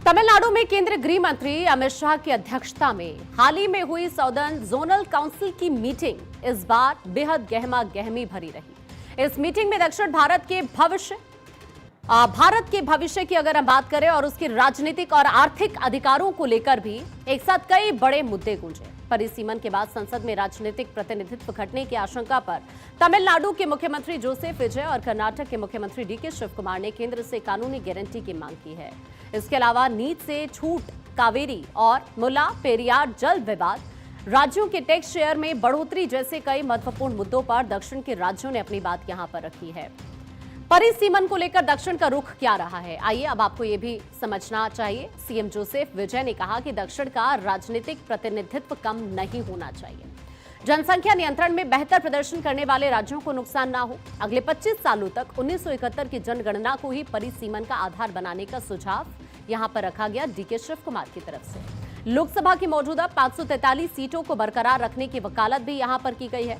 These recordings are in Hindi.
तमिलनाडु में केंद्रीय गृह मंत्री अमित शाह की अध्यक्षता में हाल ही में हुई साउदर्न जोनल काउंसिल की मीटिंग इस बार बेहद गहमा गहमी भरी रही। इस मीटिंग में दक्षिण भारत के भविष्य की अगर हम बात करें और उसके राजनीतिक और आर्थिक अधिकारों को लेकर भी एक साथ कई बड़े मुद्दे गूंजे। परिसीमन के बाद संसद में राजनीतिक प्रतिनिधित्व घटने की आशंका पर तमिलनाडु के मुख्यमंत्री जोसेफ विजय और कर्नाटक के मुख्यमंत्री डीके शिव कुमार ने केंद्र से कानूनी गारंटी की मांग की है। इसके अलावा नीट से छूट, कावेरी और मुल्ला पेरियार जल विवाद, राज्यों के टैक्स शेयर में बढ़ोतरी जैसे कई महत्वपूर्ण मुद्दों पर दक्षिण के राज्यों ने अपनी बात यहां पर रखी है। परिसीमन को लेकर दक्षिण का रुख क्या रहा है, आइए अब आपको यह भी समझना चाहिए। सीएम जोसेफ विजय ने कहा कि दक्षिण का राजनीतिक प्रतिनिधित्व कम नहीं होना चाहिए। जनसंख्या नियंत्रण में बेहतर प्रदर्शन करने वाले राज्यों को नुकसान ना हो। अगले 25 सालों तक 1971 की जनगणना को ही परिसीमन का आधार बनाने का सुझाव यहां पर रखा गया डीके शिव कुमार की तरफ से। लोकसभा की मौजूदा 543 सीटों को बरकरार रखने की वकालत भी यहां पर की गई है।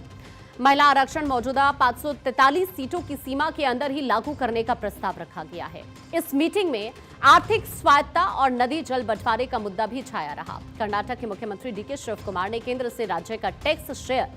महिला आरक्षण मौजूदा 543 सीटों की सीमा के अंदर ही लागू करने का प्रस्ताव रखा गया है। इस मीटिंग में आर्थिक स्वायत्तता और नदी जल बंटवारे का मुद्दा भी छाया रहा। कर्नाटक के मुख्यमंत्री डीके शिव कुमार ने केंद्र से राज्य का टैक्स शेयर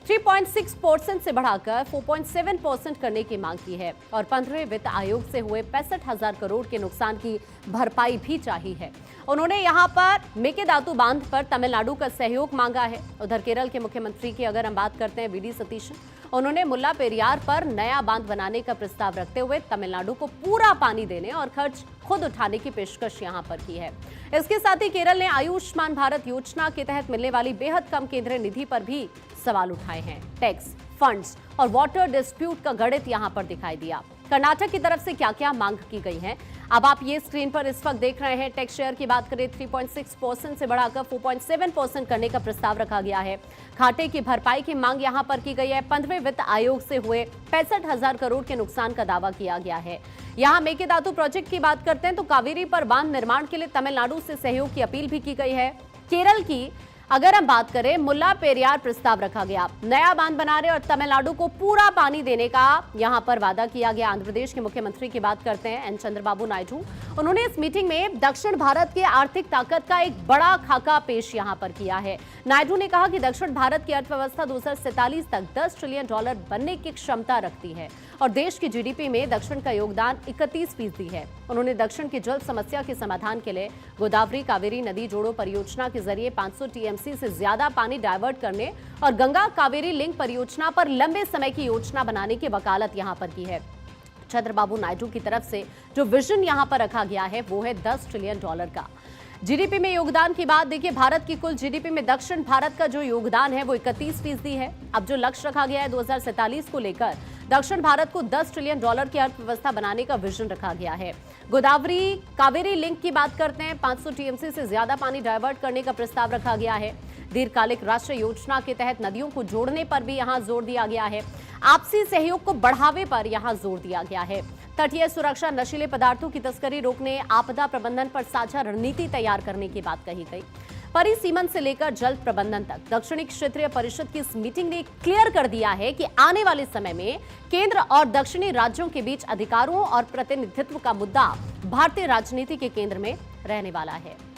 3.6% से बढ़ाकर 4.7% करने की मांग की है और 15वें वित्त आयोग से हुए 65,000 करोड़ के नुकसान की भरपाई भी चाहिए है। उन्होंने यहां पर मेकेदातु बांध पर तमिलनाडु का सहयोग मांगा है। उधर केरल के मुख्यमंत्री की अगर हम बात करते हैं वीडी सतीशन, उन्होंने मुल्ला पेरियार पर नया बांध बनाने का प्रस्ताव रखते हुए तमिलनाडु को पूरा पानी देने और खर्च खुद उठाने की पेशकश यहां पर की है। इसके साथ ही केरल ने आयुष्मान भारत योजना के तहत मिलने वाली बेहद कम केंद्रीय निधि पर भी सवाल उठाए हैं। टैक्स, फंड्स और वाटर डिस्प्यूट का गणित यहां पर दिखाई दिया। कर्नाटक की तरफ से क्या क्या मांग की गई है, अब आप ये स्क्रीन पर इस वक्त देख रहे हैं। टैक्स शेयर की बात करें 3.6% से बढ़ाकर 4.7% करने का प्रस्ताव रखा गया है। घाटे की भरपाई की मांग यहां पर की गई है। 15वें वित्त आयोग से हुए 65,000 करोड़ के नुकसान का दावा किया गया है। यहां मेकेदातु प्रोजेक्ट की बात करते हैं तो कावेरी पर बांध निर्माण के लिए तमिलनाडु से सहयोग की अपील भी की गई है। केरल की अगर हम बात करें मुल्ला पेरियार प्रस्ताव रखा गया, नया बांध बना रहे और तमिलनाडु को पूरा पानी देने का यहां पर वादा किया गया। आंध्र प्रदेश के मुख्यमंत्री की बात करते हैं एन चंद्रबाबू नायडू, उन्होंने इस मीटिंग में दक्षिण भारत की आर्थिक ताकत का एक बड़ा खाका पेश यहां पर किया है। नायडू ने कहा कि दक्षिण भारत की अर्थव्यवस्था 2047 तक $10 ट्रिलियन बनने की क्षमता रखती है और देश की जीडीपी में दक्षिण का योगदान 31% है। उन्होंने दक्षिण की जल समस्या के समाधान के लिए गोदावरी कावेरी नदी जोड़ो परियोजना के जरिए 500 टीएमसी से ज्यादा पानी डायवर्ट करने और गंगा कावेरी लिंक परियोजना पर लंबे समय की योजना बनाने की वकालत यहां पर की है। चंद्रबाबू नायडू की तरफ से जो विजन यहां पर रखा गया है वो है $10 ट्रिलियन का। जीडीपी में योगदान की बात देखिए, भारत की कुल जीडीपी में दक्षिण भारत का जो योगदान है वो 31% है। अब जो लक्ष्य रखा गया है 2047 को लेकर दक्षिण भारत को $10 ट्रिलियन की अर्थव्यवस्था बनाने का विजन रखा गया है। गोदावरी कावेरी लिंक की बात करते हैं, 500 टीएमसी से ज्यादा पानी डायवर्ट करने का प्रस्ताव रखा गया है। दीर्घकालिक राष्ट्रीय योजना के तहत नदियों को जोड़ने पर भी यहां जोर दिया गया है। आपसी सहयोग को बढ़ावे पर यहां जोर दिया गया है। तटीय सुरक्षा, नशीले पदार्थों की तस्करी रोकने, आपदा प्रबंधन पर साझा रणनीति तैयार करने की बात कही गई। परिसीमन से लेकर जल प्रबंधन तक दक्षिणी क्षेत्रीय परिषद की इस मीटिंग ने क्लियर कर दिया है कि आने वाले समय में केंद्र और दक्षिणी राज्यों के बीच अधिकारों और प्रतिनिधित्व का मुद्दा भारतीय राजनीति के केंद्र में रहने वाला है।